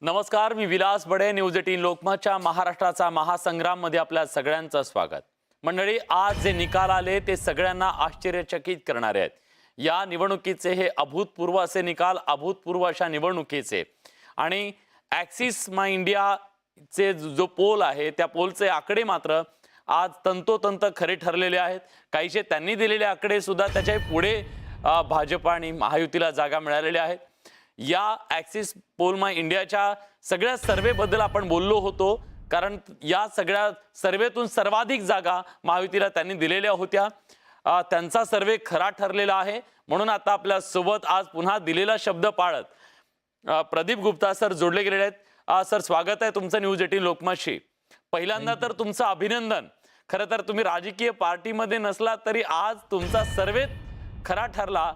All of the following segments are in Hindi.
नमस्कार, मी विलास बडे. न्यूज 18 लोकमतच्या महाराष्ट्राचा महासंग्राम मध्ये आपल्या सगळ्यांचं स्वागत. मंडळी, आज जे निकाल आले ते सगळ्यांना आश्चर्यचकित करणारे आहेत. या निवडणुकीचे हे अभूतपूर्व असे निकाल, अभूतपूर्व अशा निवडणुकीचे. आणि ॲक्सिस माय इंडियाचे जो पोल आहे त्या पोलचे आकडे मात्र आज तंतोतंत खरे ठरलेले आहेत. काहीशे त्यांनी दिलेले आकडे सुद्धा त्याच्या पुढे भाजप आणि महायुतीला जागा मिळालेल्या आहेत. या ॲक्सिस पोल माय इंडियाच्या सगळ्या सर्वेबद्दल आपण बोललो होतो, कारण या सगळ्या सर्वेतून सर्वाधिक जागा महायुतीला त्यांनी दिलेल्या होत्या. त्यांचा सर्वे खरा ठरलेला आहे. म्हणून आता आपल्या सोबत आज पुन्हा दिलेला शब्द पाळत प्रदीप गुप्ता सर जोडले गेलेले आहेत. सर, स्वागत आहे तुमचं न्यूज 18 लोकमतशी. पहिल्यांदा तर तुमचं अभिनंदन. खरं तर तुम्ही राजकीय पार्टीमध्ये नसला तरी आज तुमचा सर्वे खरा ठरला,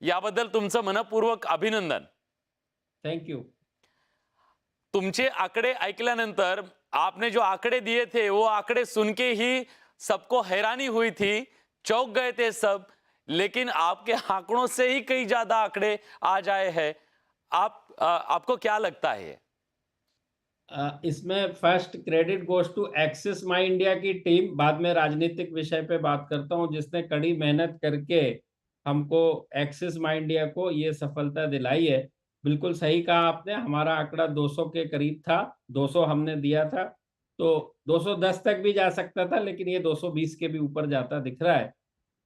याबद्दल तुमचं मनपूर्वक अभिनंदन. Thank you. तुमचे आंकड़े ऐकल्यानंतर आपने जो आंकड़े दिए थे वो आंकड़े सुन के ही सबको हैरानी हुई थी, चौंक गए थे सब. लेकिन आपके आंकड़ों से ही कई ज्यादा आंकड़े आज आए हैं. आपको क्या लगता है? इसमें first credit goes to Axis My India की टीम। बाद में राजनीतिक विषय पे बात करता हूं, जिसने कड़ी मेहनत करके हमको एक्सिस माई इंडिया को ये सफलता दिलाई है। बिल्कुल सही कहा आपने, हमारा आंकड़ा 200 के करीब था, 200 हमने दिया था, तो 210 तक भी जा सकता था, लेकिन ये 220 के भी ऊपर जाता दिख रहा है।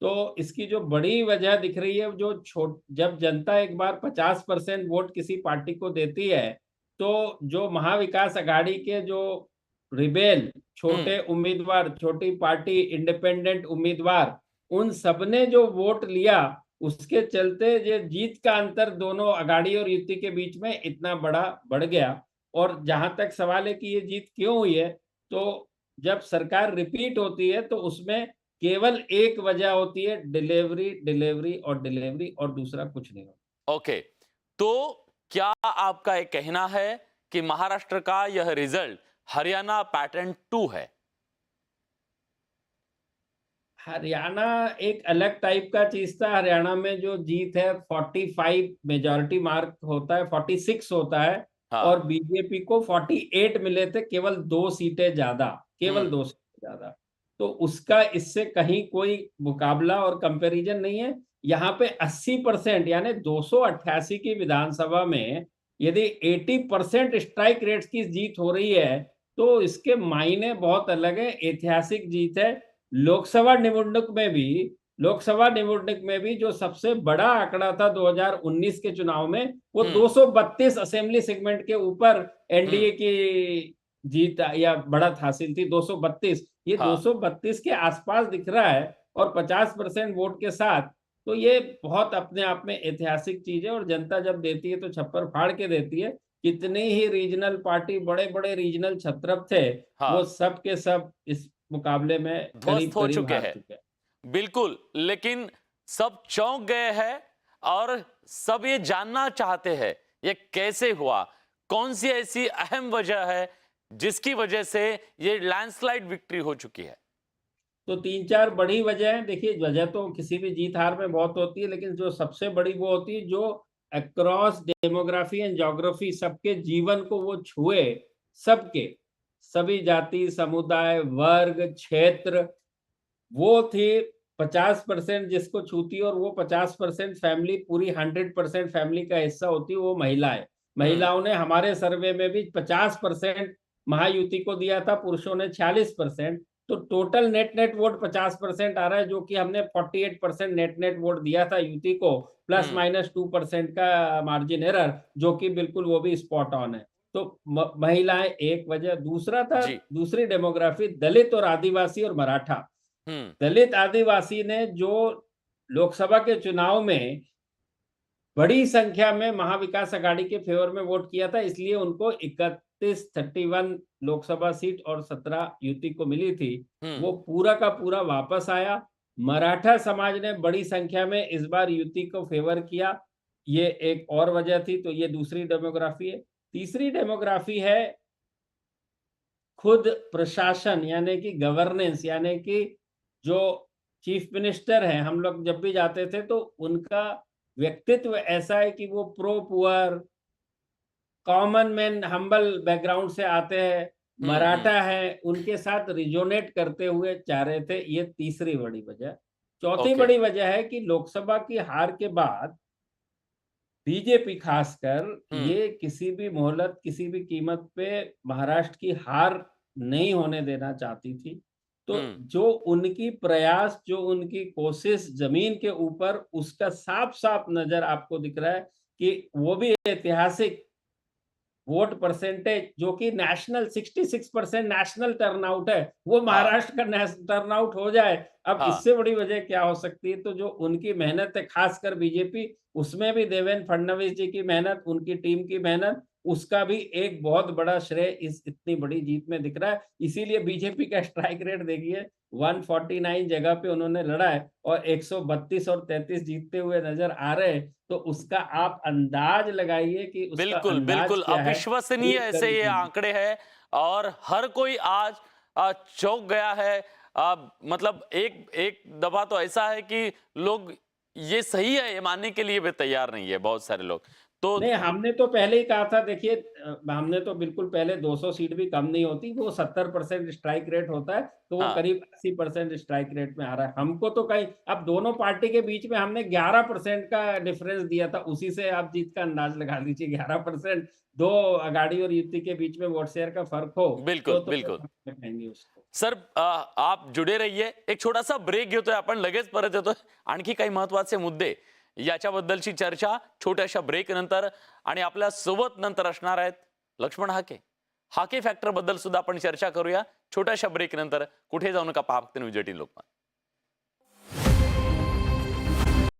तो इसकी जो बड़ी वजह दिख रही है, जब जनता एक बार 50% वोट किसी पार्टी को देती है, तो जो महाविकास अघाड़ी के जो रिबेल, छोटे उम्मीदवार, छोटी पार्टी, इंडिपेंडेंट उम्मीदवार, उन सबने जो वोट लिया, उसके चलते ये जीत का अंतर दोनों अघाड़ी और युति के बीच में इतना बड़ा बढ़ गया। और जहां तक सवाल है कि ये जीत क्यों हुई है, तो जब सरकार रिपीट होती है तो उसमें केवल एक वजह होती है, डिलीवरी, डिलीवरी और डिलीवरी, और दूसरा कुछ नहीं होता। ओके, तो क्या आपका एक कहना है कि महाराष्ट्र का यह रिजल्ट हरियाणा पैटर्न 2 है? हरियाणा एक अलग टाइप का चीज था। हरियाणा में जो जीत है 45 मेजॉरिटी मार्क होता है, 46 होता है, हाँ. और बीजेपी को 48 मिले थे, केवल 2 सीटें ज्यादा, केवल 2 सीटें ज्यादा। तो उसका इससे कहीं कोई मुकाबला और कंपैरिजन नहीं है। यहाँ पे 80% यानी 288 की विधानसभा में यदि 80% स्ट्राइक रेट्स की जीत हो रही है, तो इसके मायने बहुत अलग है, ऐतिहासिक जीत है। लोकसभा निवडणूक में भी जो सबसे बड़ा आंकड़ा था 2019 के चुनाव में, वो 232 असेंबली सेगमेंट के ऊपर एनडीए की जीत या बढ़त हासिल थी, 232। ये हाँ. 232 के आसपास दिख रहा है, और 50% वोट के साथ। तो ये बहुत अपने आप में ऐतिहासिक चीज है, और जनता जब देती है तो छप्पर फाड़ के देती है। कितनी ही रीजनल पार्टी, बड़े बड़े रीजनल छत्रप थे, हाँ. वो सब के सब इस मुकाबले में ध्वस्त हो करीब-करीब चुके हार हैं. चुके हैं। बिल्कुल, लेकिन सब चौंक गए हैं और सब ये जानना चाहते हैं ये कैसे हुआ, कौन सी ऐसी अहम वजह है जिसकी वजह से ये लैंडस्लाइड विक्ट्री हो चुकी है? तो 3-4 बड़ी वजह है। देखिए, वजह तो किसी भी जीत-हार में बहुत होती है, लेकिन जो सबसे बड़ी वो होती है जो अक्रॉस डेमोग्राफी एंड ज्योग्राफी सबके जीवन को वो छुए, सबके, सभी जाति, समुदाय, वर्ग, क्षेत्र, वो थी 50% जिसको छूती है, और वो 50% फैमिली, पूरी 100% फैमिली का हिस्सा होती है, वो महिलाएं। महिलाओं ने हमारे सर्वे में भी 50% महायुति को दिया था, पुरुषों ने 46%। तो टोटल नेट नेट वोट 50% आ रहा है, जो कि हमने 48% नेट नेट वोट दिया था युति को, प्लस माइनस 2% का मार्जिन एरर, जो कि बिल्कुल वो भी स्पॉट ऑन है। तो महिलाएं एक वजह। दूसरा था, जी. दूसरी डेमोग्राफी, दलित और आदिवासी और मराठा। हम्म. दलित आदिवासी ने जो लोकसभा के चुनाव में बड़ी संख्या में महाविकास अघाड़ी के फेवर में वोट किया था, इसलिए उनको 31 लोकसभा सीट और 17 युति को मिली थी, वो पूरा का पूरा वापस आया। मराठा समाज ने बड़ी संख्या में इस बार युति को फेवर किया, ये एक और वजह थी। तो ये दूसरी डेमोग्राफी है। तीसरी डेमोग्राफी है खुद प्रशासन, यानी कि गवर्नेंस, यानी कि जो चीफ मिनिस्टर हैं, हम लोग जब भी जाते थे तो उनका व्यक्तित्व ऐसा है कि वो pro poor, common man humble background से आते हैं, मराठा है, उनके साथ रिजोनेट करते हुए जा रहे थे, ये तीसरी बड़ी वजह। चौथी ओके। बड़ी वजह है कि लोकसभा की हार के बाद बीजेपी खासकर हम्म। ये किसी भी मोहलत, किसी भी कीमत पे महाराष्ट्र की हार नहीं होने देना चाहती थी। तो हम्म। जो उनकी प्रयास, जो उनकी कोशिश ज़मीन के ऊपर उसका साफ-साफ नज़र आपको दिख रहा है कि वो भी ऐतिहासिक वोट परसेंटेज जो कि नेशनल 66% नेशनल टर्नआउट है, वो हाँ। महाराष्ट्र का टर्नआउट हो जाए। अब हाँ। इससे बड़ी वजह क्या हो सकती है? तो जो उनकी मेहनत है, खासकर बीजेपी, उसमें भी देवेंद्र फडणवीस जी की मेहनत, उनकी टीम की मेहनत, उसका भी एक बहुत बड़ा श्रेय इस इतनी बड़ी जीत में दिख रहा है। इसीलिए बीजेपी का स्ट्राइक रेट देखिए, 149 जगह पे उन्होंने लड़ा है और 132 और 33 जीतते हुए नजर आ रहे हैं। तो उसका आप अंदाज लगाइए कि उसका बिल्कुल अंदाज बिल्कुल क्या है? अविश्वसनीय एक ऐसे ये करीब आंकड़े हैं और हर कोई आज चौंक गया है। मतलब एक एक दफा तो ऐसा है कि लोग ये सही है ये मानने के लिए भी तैयार नहीं है, बहुत सारे लोग तो। नहीं, हमने तो पहले ही कहा था देखिए हमने तो बिल्कुल पहले 200 सीट भी कम नहीं होती, वो 70% स्ट्राइक रेट होता है, तो वो हाँ। करीब 80% स्ट्राइक रेट में आ रहा है। हमको तो कहीं अब दोनों पार्टी के बीच में हमने 11% का डिफरेंस दिया था, उसी से आप जीत का अंदाज लगा लीजिए 11%। 2 अगाड़ी और युति के बीच में वोट शेयर का फ़र्क हो, बिल्कुल तो फिर बिल्कुल। हम कहेंगे उसको। सर आप जुडे रहिए, एक छोटासा ब्रेक घेतोय आपण, लगेच परत येतोय आणखी काही महत्वाचे मुद्दे याच्याबद्दलची चर्चा छोट्याशा ब्रेक नंतर आणि आपल्या सोबत नंतर असणार आहेत लक्ष्मण हाके। हाके फॅक्टर बद्दल सुद्धा आपण चर्चा करूया छोट्याशा ब्रेक नंतर। कुठे जाऊ नका, पहा फक्त न्यूज 18 लोकमत।